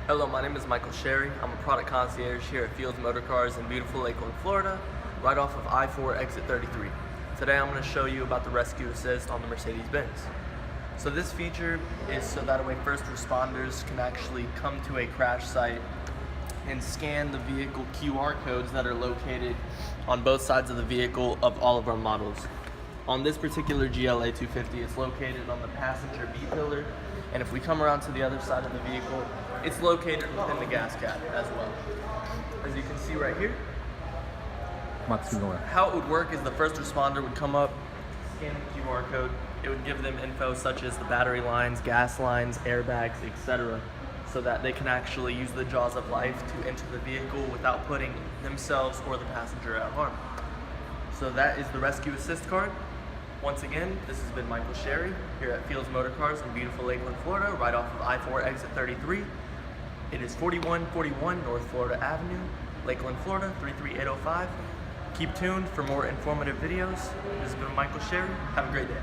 Hello, my name is Michael Sherry. I'm a product concierge here at Fields Motorcars in beautiful Lakeland, Florida, right off of I-4 exit 33. Today I'm going to show you about the rescue assist on the Mercedes-Benz. So this feature is so that way first responders can actually come to a crash site and scan the vehicle QR codes that are located on both sides of the vehicle of all of our models. On this particular GLA 250, it's located on the passenger B-pillar, and if we come around to the other side of the vehicle, it's located within the gas cap as well. As you can see right here, how it would work is the first responder would come up, scan the QR code, it would give them info such as the battery lines, gas lines, airbags, etc., so that they can actually use the jaws of life to enter the vehicle without putting themselves or the passenger at harm. So that is the Rescue Assist card. Once again, this has been Michael Sherry here at Fields Motorcars in beautiful Lakeland, Florida, right off of I-4 exit 33. It is 4141 North Florida Avenue, Lakeland, Florida, 33805. Keep tuned for more informative videos. This has been Michael Sherry. Have a great day.